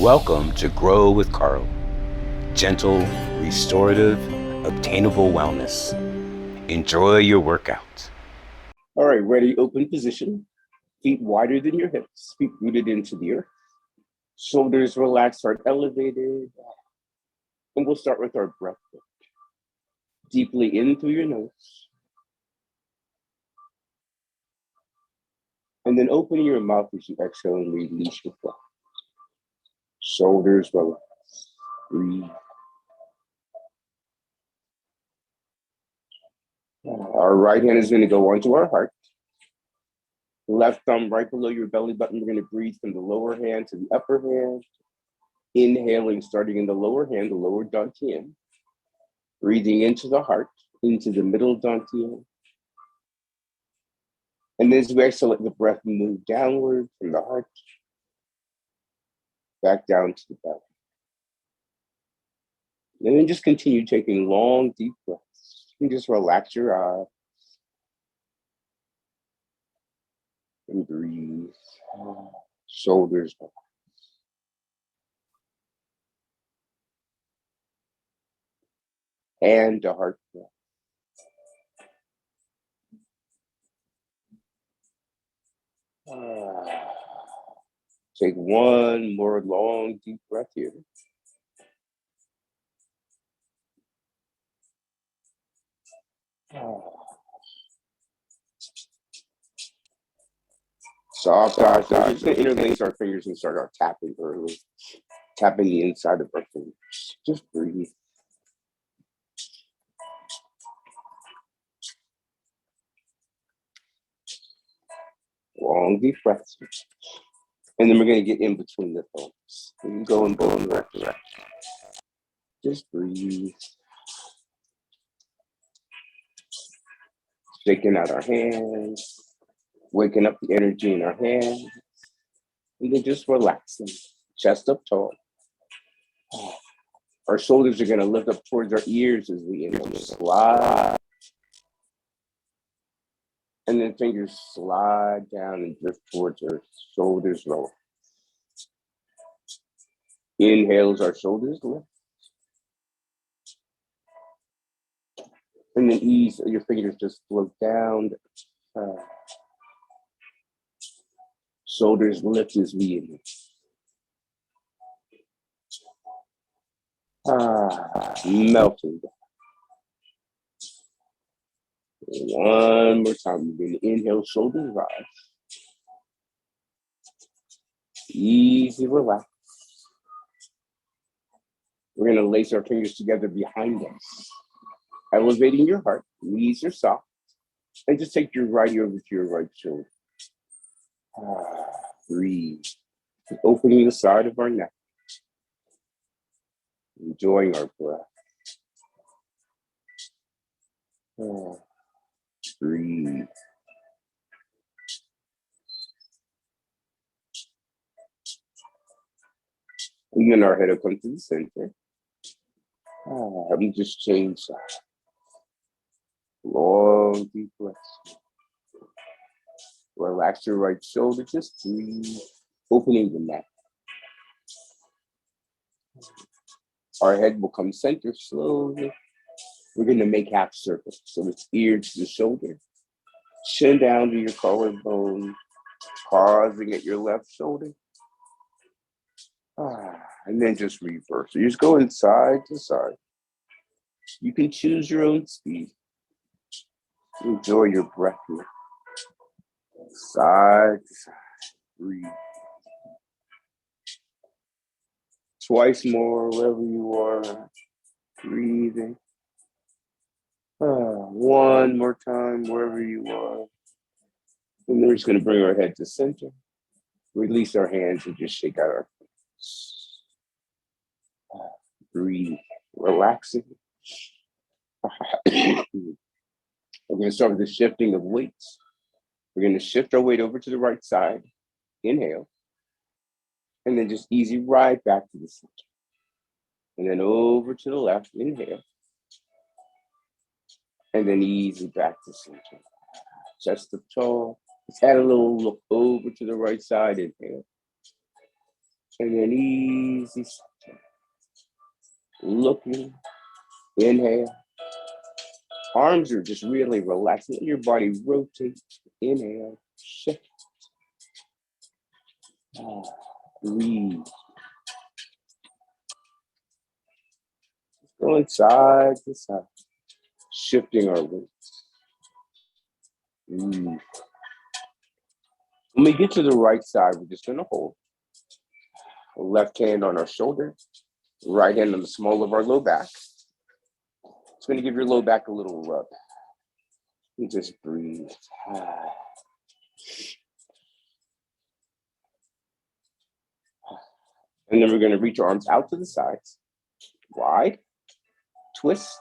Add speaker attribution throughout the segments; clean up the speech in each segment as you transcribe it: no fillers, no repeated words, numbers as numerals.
Speaker 1: Welcome to Grow with Carl. Gentle, restorative, obtainable wellness. Enjoy your workout.
Speaker 2: All right, ready, open position. Feet wider than your hips, feet rooted into the earth. Shoulders relaxed, heart elevated. And we'll start with our breath. Deeply in through your nose. And then open your mouth as you exhale and release your breath. Shoulders relaxed. Breathe. Our right hand is going to go onto our heart. Left thumb right below your belly button. We're going to breathe from the lower hand to the upper hand. Inhaling, starting in the lower hand, the lower dantian. Breathing into the heart, into the middle dantian. And then as we exhale, let the breath move downward from the heart, back down to the belly. And then just continue taking long, deep breaths. You can just relax your eyes and breathe. Shoulders relax. And the heart breath. Take one more long, deep breath here. Soft eyes. We're just going to interlace our fingers and start our tapping early. Tapping the inside of our fingers. Just breathe. Long, deep breaths. And then we're going to get in between the thumbs. We can go in the right direction. Just breathe. Shaking out our hands. Waking up the energy in our hands. And then just relaxing. Chest up tall. Our shoulders are going to lift up towards our ears as we inhale. Slide. And then fingers slide down and drift towards our shoulders lower. Inhales, our shoulders lift. And then ease, your fingers just float down. Shoulders lift as we inhale. Melting down. One more time. You're going to inhale, shoulders rise. Easy, relax. We're going to lace our fingers together behind us. Elevating your heart, knees are soft. And just take your right ear over to your right shoulder. Breathe. Opening the side of our neck. Enjoying our breath. Breathe. And then our head will come to the center. Let me just change sides. Long, deep breaths. Relax your right shoulder. Just breathe. Opening the neck. Our head will come center slowly. We're going to make half circles. So it's ear to the shoulder. Chin down to your collarbone. Pausing at your left shoulder. And then just reverse. So you're just going side to side. You can choose your own speed. Enjoy your breath here. Side to side. Breathe. Twice more wherever you are. Breathing. One more time wherever you are. And then we're just going to bring our head to center. Release our hands and just shake out our face. Breathe. Relaxing. We're going to start with the shifting of weights. We're going to shift our weight over to the right side. Inhale. And then just easy right back to the center. And then over to the left. Inhale. And then easy back to center. Chest up tall. Let's add a little look over to the right side. Inhale. And then easy. Looking. Inhale. Arms are just really relaxed. Let your body rotate. Inhale. Shift. Breathe. Going side to side. Shifting our weight. Breathe. When we get to the right side, we're just going to hold. Left hand on our shoulder. Right hand on the small of our low back. It's going to give your low back a little rub. You just breathe. And then we're going to reach our arms out to the sides. Wide. Twist.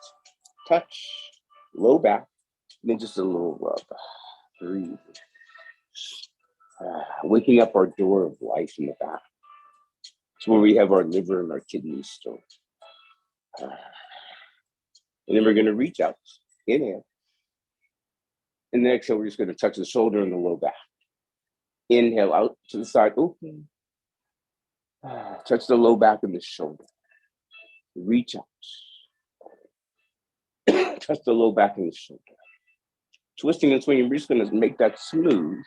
Speaker 2: Touch. Low back. And then just a little rub. Breathe. Waking up our door of life in the back. It's where we have our liver and our kidneys stored. And then we're going to reach out. Inhale. And then exhale, we're just going to touch the shoulder and the low back. Inhale out to the side, open. Touch the low back and the shoulder. Reach out. Touch the low back and the shoulder. Twisting and swinging, we're just going to make that smooth.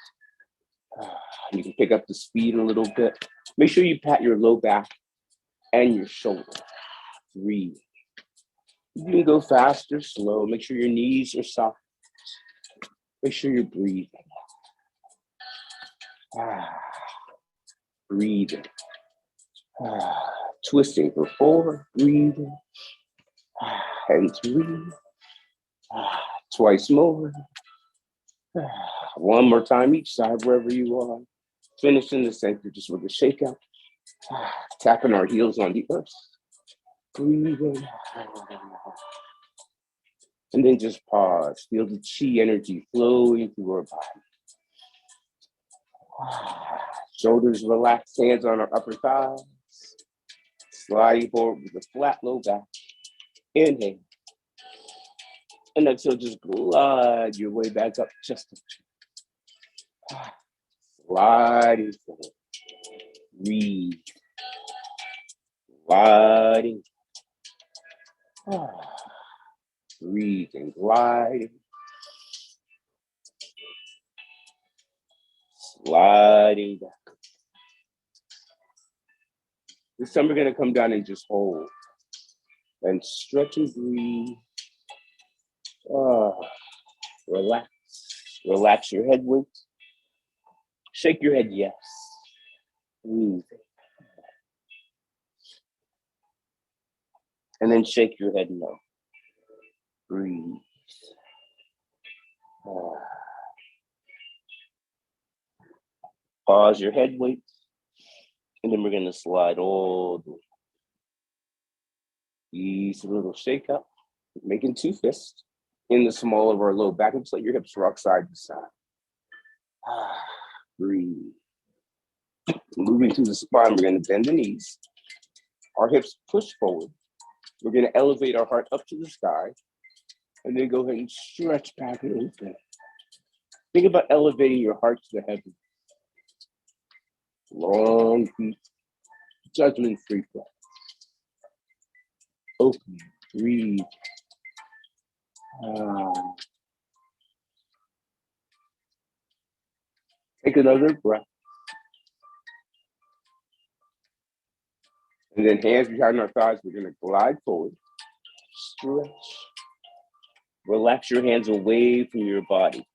Speaker 2: You can pick up the speed a little bit. Make sure you pat your low back and your shoulder. Breathe. You can go fast or slow. Make sure your knees are soft. Make sure you're breathing. Breathing. Twisting for 4. Breathing. And 3. Twice more. One more time each side, wherever you are. Finish in the center just with a shakeout. Tapping our heels on the earth. Breathing. And then just pause. Feel the chi energy flowing through our body. Shoulders relaxed, hands on our upper thighs. Sliding forward with a flat low back. Inhale. And exhale, just glide your way back up just a bit. Sliding forward. Breathe. Gliding. Breathe and glide. Sliding back. This time we're going to come down and just hold. And stretch and breathe. Relax. Relax your head weight. Shake your head, yes. Breathe. And then shake your head, no. Breathe. Pause your head weight. And then we're going to slide all the way. Easy little shake up. Making 2 fists in the small of our low back. Just let your hips rock side to side. Breathe. Moving through the spine, we're going to bend the knees. Our hips push forward. We're going to elevate our heart up to the sky. And then go ahead and stretch back and open. Think about elevating your heart to the heavens. Long, deep, judgment-free breath. Open, breathe. Take another breath. And then hands behind our thighs, we're going to glide forward. Stretch. Relax your hands away from your body.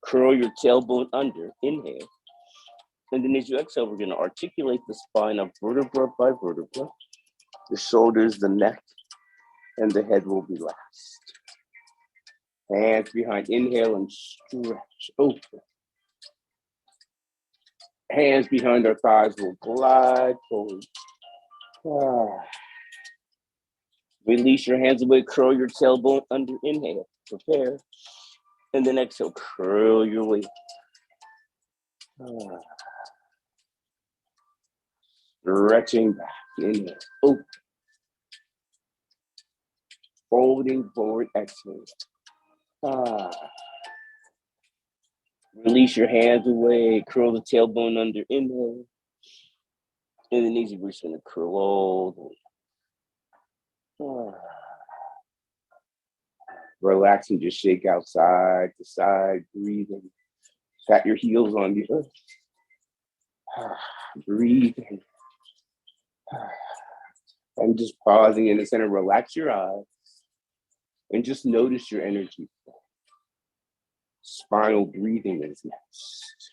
Speaker 2: Curl your tailbone under. Inhale. And then as you exhale, we're going to articulate the spine up vertebra by vertebra. The shoulders, the neck, and the head will be last. Hands behind. Inhale and stretch. Open. Hands behind our thighs will glide forward. Release your hands away. Curl your tailbone under. Inhale. Prepare. And then exhale. Curl your weight. Stretching back. Inhale. Open. Folding forward. Exhale. Release your hands away. Curl the tailbone under. Inhale. And the knees, we're just going to curl all the way. Relax and just shake out side to side, breathing. Pat your heels on the earth. Breathing. And just pausing in the center, relax your eyes and just notice your energy. Spinal breathing is next.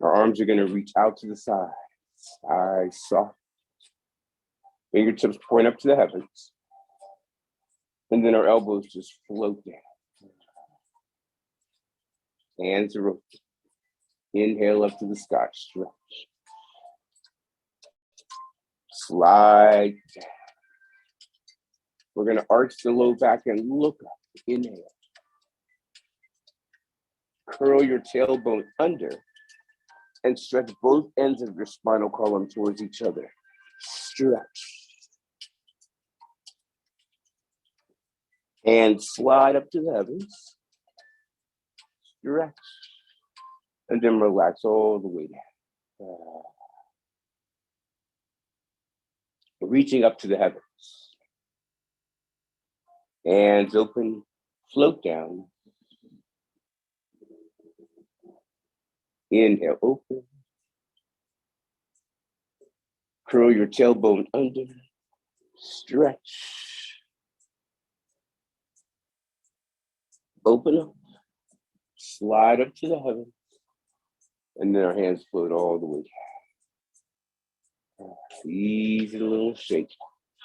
Speaker 2: Our arms are going to reach out to the side. Eyes soft. Fingertips point up to the heavens. And then our elbows just float down. Hands are open. Inhale up to the sky, stretch. Slide down. We're going to arch the low back and look up. Inhale. Curl your tailbone under and stretch both ends of your spinal column towards each other. Stretch. And slide up to the heavens. Stretch. And then relax all the way down. Reaching up to the heavens. Hands open, float down. Inhale, open. Curl your tailbone under. Stretch. Open up. Slide up to the heavens. And then our hands float all the way down. Easy little shake.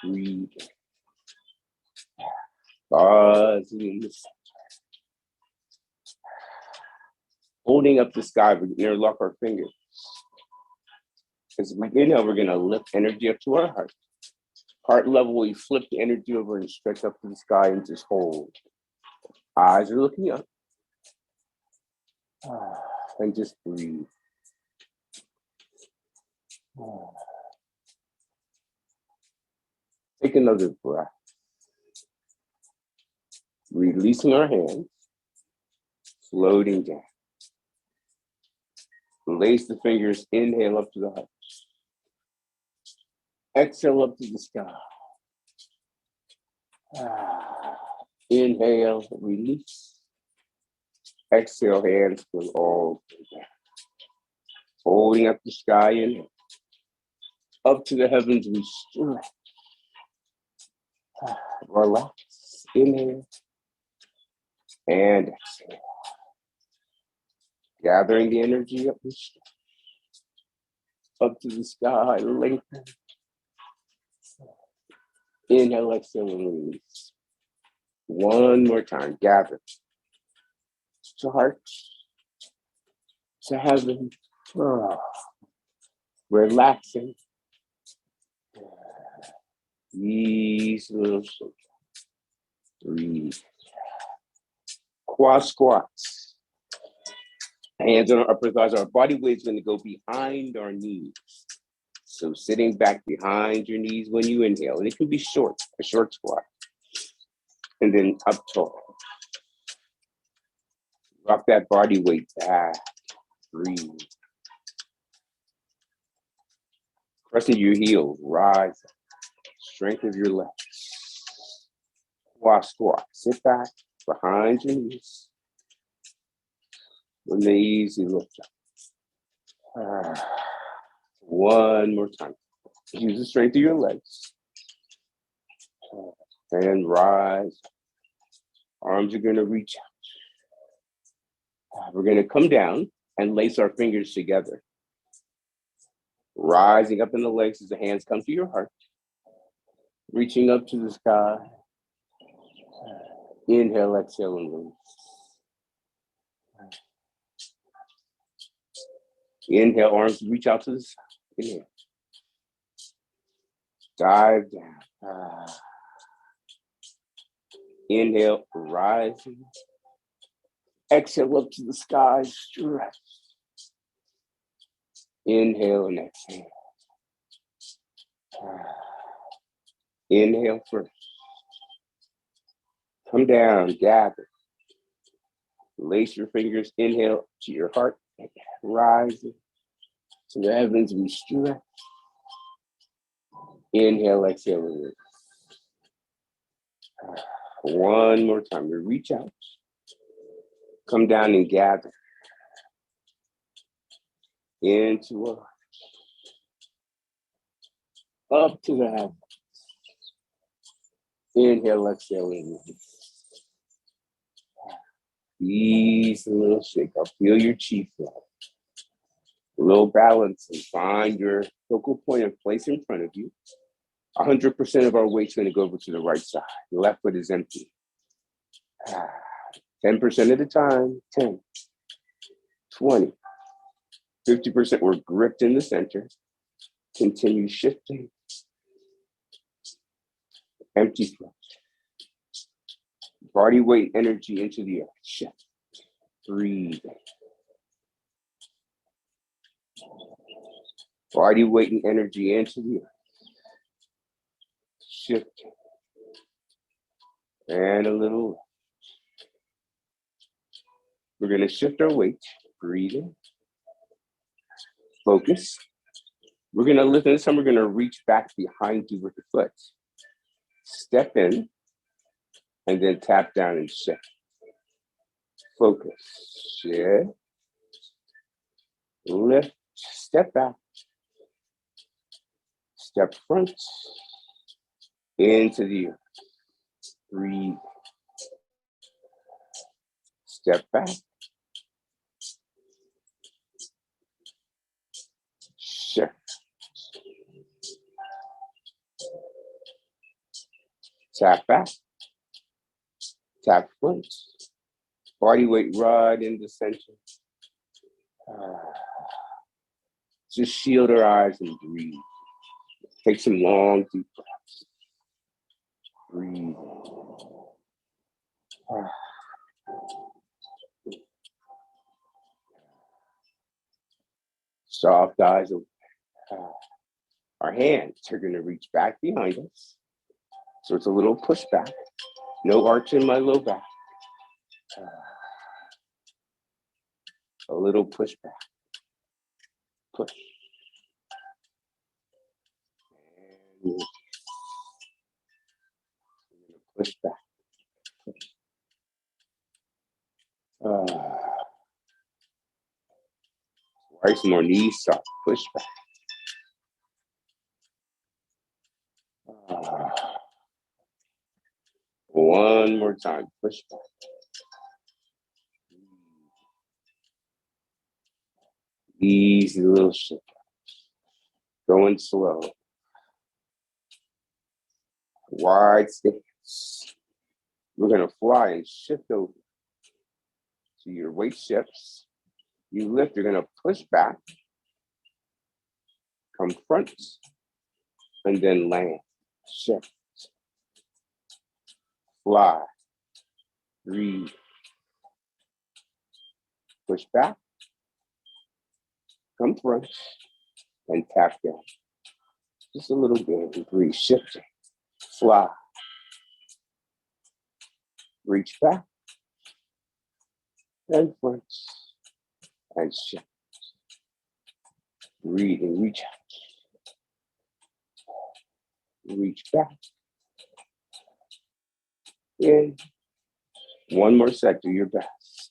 Speaker 2: Breathe. Pause in the center. Holding up the sky, we're going to interlock our fingers. As we inhale, we're going to lift energy up to our heart. Heart level, we flip the energy over and stretch up to the sky and just hold. Eyes are looking up. And just breathe. Take another breath. Releasing our hands, floating down. Lace the fingers, inhale up to the heart. Exhale up to the sky. Inhale, release. Exhale, hands go all the way down. Holding up the sky, inhale. Up to the heavens, we stretch. Relax, inhale. And exhale. Gathering the energy up to the sky, lengthen. Inhale, exhale, and release. One more time, gather. To heart, to heaven. Relaxing. Easy little shake. Breathe. Quad squats. Hands on our upper thighs. Our body weight is going to go behind our knees. So sitting back behind your knees when you inhale. And it can be short, a short squat. And then up tall. Drop that body weight back. Breathe. Pressing your heels. Rise. Strength of your legs. Quad squat. Sit back behind your knees. With the easy lift up. One more time. Use the strength of your legs. And rise. Arms are going to reach out. We're going to come down and lace our fingers together. Rising up in the legs as the hands come to your heart. Reaching up to the sky. Inhale, exhale, and release. Inhale, arms reach out to the side. Inhale. Dive down. Inhale, rising. Exhale up to the sky, stretch. Inhale and exhale. Inhale first. Come down, gather. Lace your fingers, inhale to your heart. Rising. to the heavens, we stretch. Inhale, exhale, release. One more time, we reach out. Come down and gather into a up to the heavens. Inhale, exhale, release. Ease a little shake up. Feel your chi flow. A little balance and find your focal point and place in front of you. 100% of our weight's going to go over to the right side. The left foot is empty. 10% of the time, 10, 20, 50% we're gripped in the center. Continue shifting. Empty throat. Body weight energy into the earth. Shift. Breathe. Body weight and energy into the earth. Shift. And a little. We're going to shift our weight. Breathing. Focus. We're going to lift, and this time we're going to reach back behind you with the foot. Step in, and then tap down and shift. Focus. Shift. Lift. Step back. Step front. Into the earth. Breathe. Step back. Shift. Tap back. Tap front. Body weight right in the center. Just shield our eyes and breathe. Take some long, deep breaths. Breathe. Soft eyes open. Our hands are going to reach back behind us. So it's a little push back. No arch in my low back. A little push back. Push. And push back. Push. Right, some more knees soft. Push back. One more time. Push back. Easy little shift. Going slow. Wide stance. We're going to fly and shift over. So your weight shifts. You lift, you're going to push back. Come front. And then land. Shift. Fly. Breathe. Push back. Come front. And tap down. Just a little bit and breathe. Shifting. Fly. Reach back. And front. And shift. Breathe and reach out. Reach back. In. One more set. Do your best.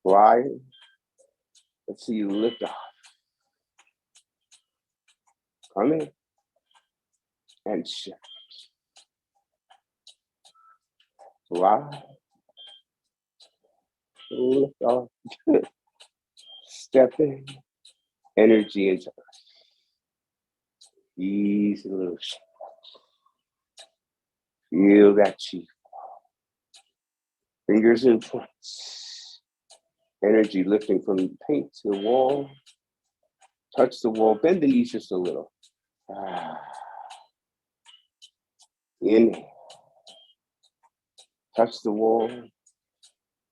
Speaker 2: Fly. Let's see you lift off. Come in. And shift. Fly. Lift off. Good. Step in. Energy into earth. Easy little shift. Feel that chi. Fingers in front. Energy lifting from the paint to the wall. Touch the wall. Bend the knees just a little. Inhale. Touch the wall.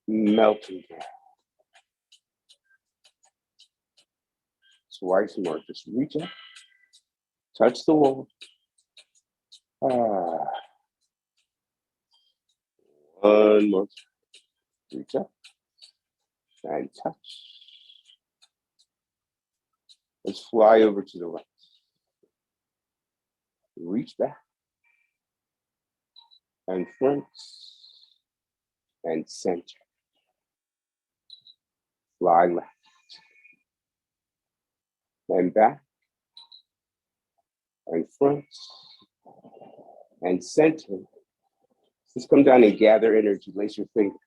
Speaker 2: Melting down. Twice more. Just reach up. Touch the wall. One more. Reach up. And touch. Let's fly over to the right. Reach back and front and center. Fly left and back and front and center. Let's come down and gather energy. Place your fingers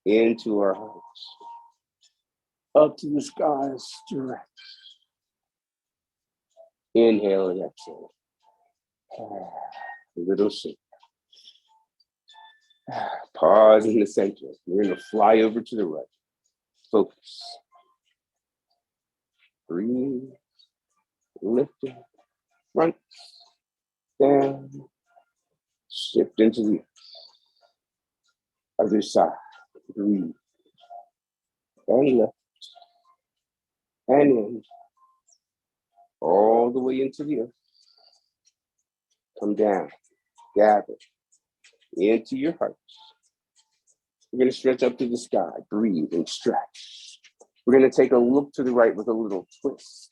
Speaker 2: into our hearts. Up to the sky, stretch. Inhale and exhale. A little shake. Pause in the center. We're going to fly over to the right. Focus. Breathe. Lift it. Front. Down. Shift into the other side. Breathe. And left. And in. All the way into the earth. Come down. Gather. Into your heart. We're going to stretch up to the sky. Breathe and stretch. We're going to take a look to the right with a little twist.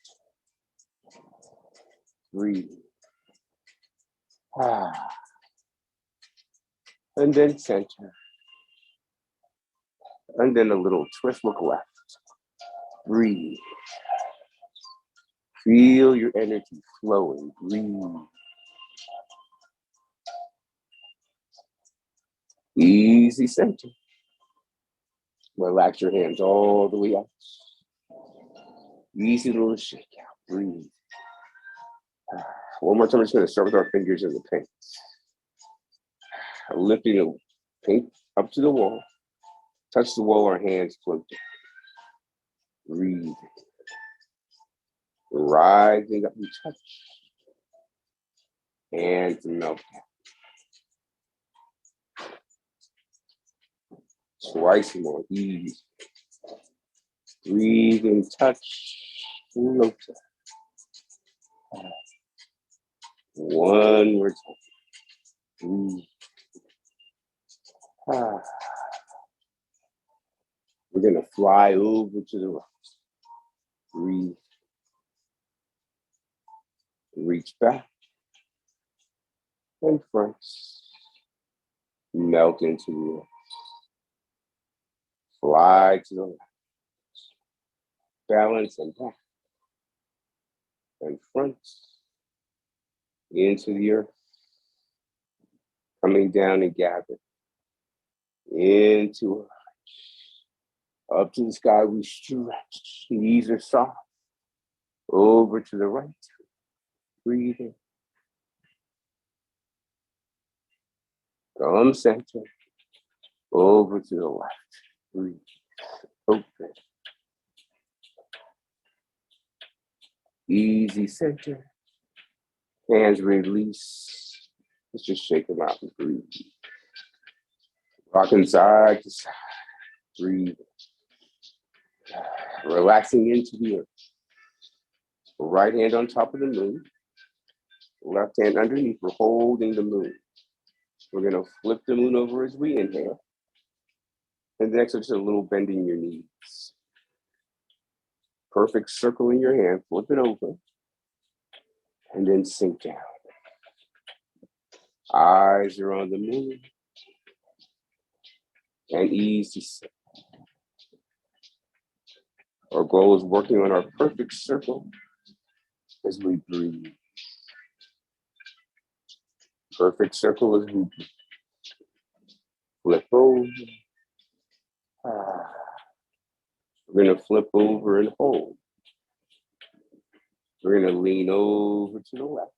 Speaker 2: Breathe. And then center. And then a little twist, look left. Breathe. Feel your energy flowing. Breathe. Easy center. Relax your hands all the way out. Easy little shake out. Breathe. One more time, I'm just going to start with our fingers in the paint. Lifting the paint up to the wall. Touch the wall, our hands float down. Breathe. Rising up and touch. Hands melt down. Twice more. Easy. Breathe and touch. Float down. One more time. Breathe. We're going to fly over to the right. Breathe. Reach back and front. Melt into the earth. Fly to the left. Balance and back and front into the earth. Coming down and gather into our heart. Up to the sky, we stretch. Knees are soft. Over to the right. Breathing. Come center. Over to the left. Breathe. Open. Easy center. Hands release. Let's just shake them out and breathe. Rocking side to side. Breathe. Relaxing into the earth. Right hand on top of the moon. Left hand underneath. We're holding the moon. We're going to flip the moon over as we inhale. And the next is just a little bending your knees. Perfect circle in your hand. Flip it over. And then sink down. Eyes are on the moon. And easy sit. Our goal is working on our perfect circle as we breathe. Perfect circle as we breathe. Flip over. We're going to flip over and hold. We're going to lean over to the left.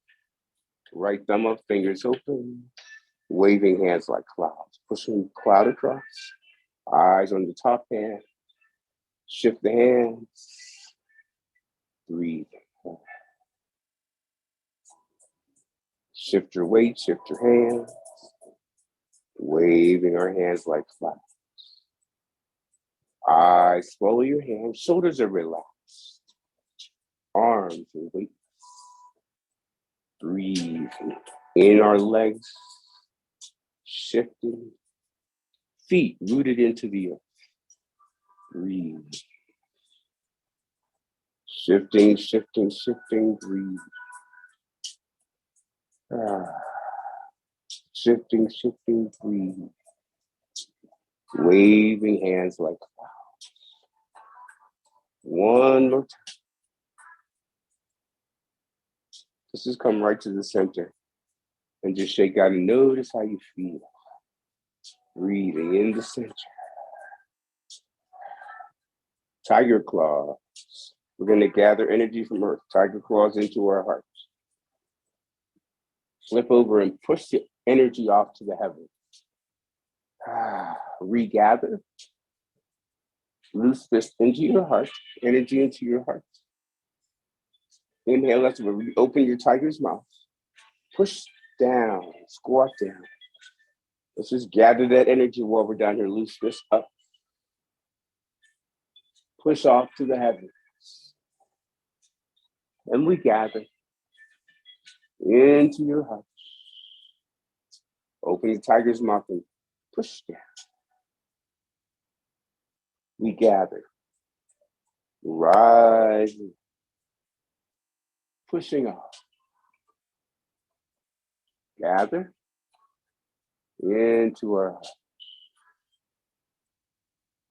Speaker 2: Right thumb up, fingers open. Waving hands like clouds. Pushing cloud across. Eyes on the top hand. Shift the hands. Breathe. Shift your weight, shift your hands. Waving our hands like clouds. Eyes follow your hands. Shoulders are relaxed. Arms and weights. Breathe in our legs. Shifting. Feet rooted into the earth. Breathe. Shifting, shifting, shifting, breathe. Shifting, shifting, breathe. Waving hands like clouds. One more time. Just come right to the center and just shake out and notice how you feel. Breathing in the center. Tiger claws. We're going to gather energy from earth. Tiger claws into our hearts. Flip over and push the energy off to the heavens. Regather. Loose fist into your heart. Energy into your heart. Inhale, let's open your tiger's mouth. Push down, squat down. Let's just gather that energy while we're down here. Loose fist up. Push off to the heavens. And we gather into your heart. Open the tiger's mouth and push down. We gather. Rising. Pushing off. Gather into our heart.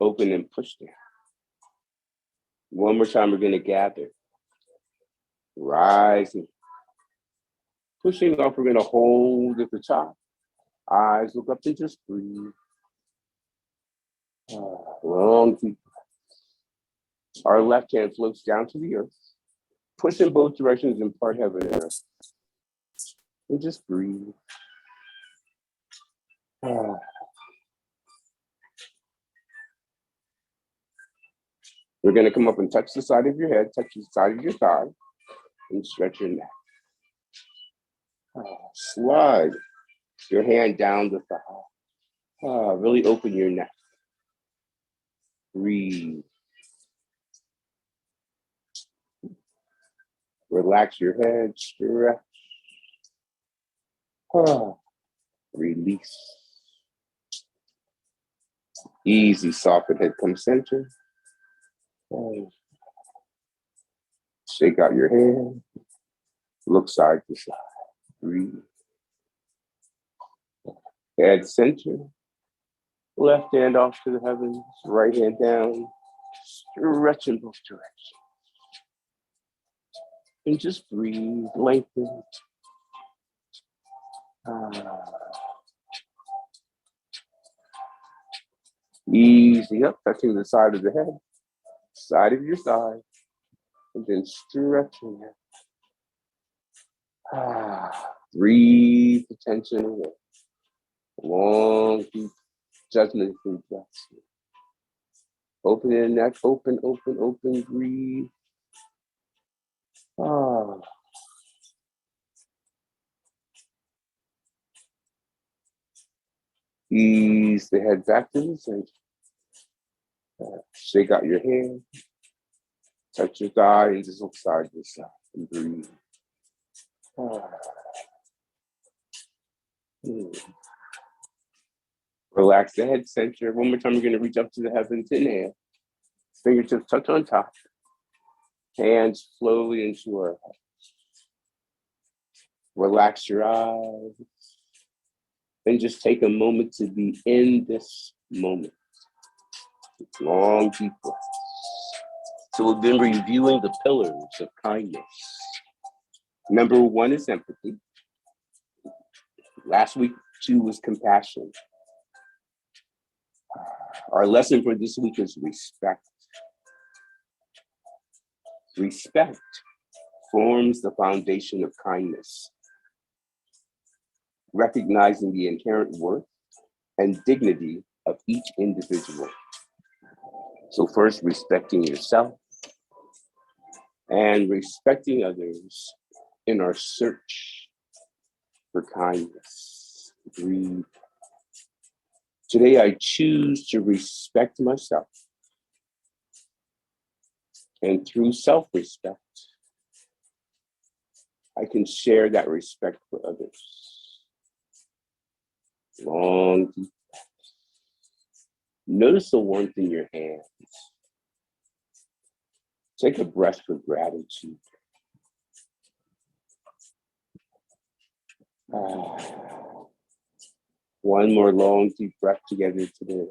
Speaker 2: Open and push down. One more time, we're going to gather. Rising. Pushing off, we're going to hold at the top. Eyes look up and just breathe. Long deep breaths. Our left hand floats down to the earth. Push in both directions and part heaven and earth. And just breathe. We're going to come up and touch the side of your head, touch the side of your thigh, and stretch your neck. Slide your hand down the thigh. Really open your neck. Breathe. Relax your head, stretch. Release. Easy, soften head, come center. Shake out your hand. Look side to side. Breathe. Head center. Left hand off to the heavens. Right hand down. Stretch in both directions. And just breathe. Lengthen. Easy up, touching the side of the head, side of your thigh, and then stretching it. Breathe the tension away. Long, deep, judgment-free breaths. Open your neck, open, open, open, breathe. Ease the head back to the center. Shake out your hand. Touch your thigh and just look side to side and breathe. Relax the head center. One more time, we're going to reach up to the heavens. Inhale. Fingertips touch on top. Hands slowly into our heart. Relax your eyes. And just take a moment to be in this moment. Long, deep breaths. So we've been reviewing the pillars of kindness. Number 1 is empathy. Last week, 2 was compassion. Our lesson for this week is respect. Respect forms the foundation of kindness, recognizing the inherent worth and dignity of each individual. So first, respecting yourself and respecting others in our search for kindness. Breathe. Today, I choose to respect myself. And through self-respect, I can share that respect for others. Long, deep breaths. Notice the warmth in your hands. Take a breath for gratitude. One more long, deep breath together today.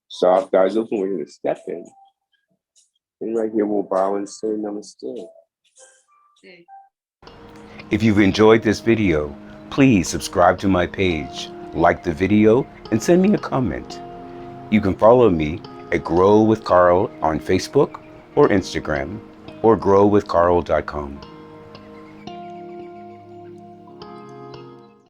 Speaker 2: Soft eyes open, we're going to step in. And right here, we'll bow and say namaste.
Speaker 1: If you've enjoyed this video, please subscribe to my page, like the video, and send me a comment. You can follow me at Grow with Carl on Facebook or Instagram, or growwithcarl.com.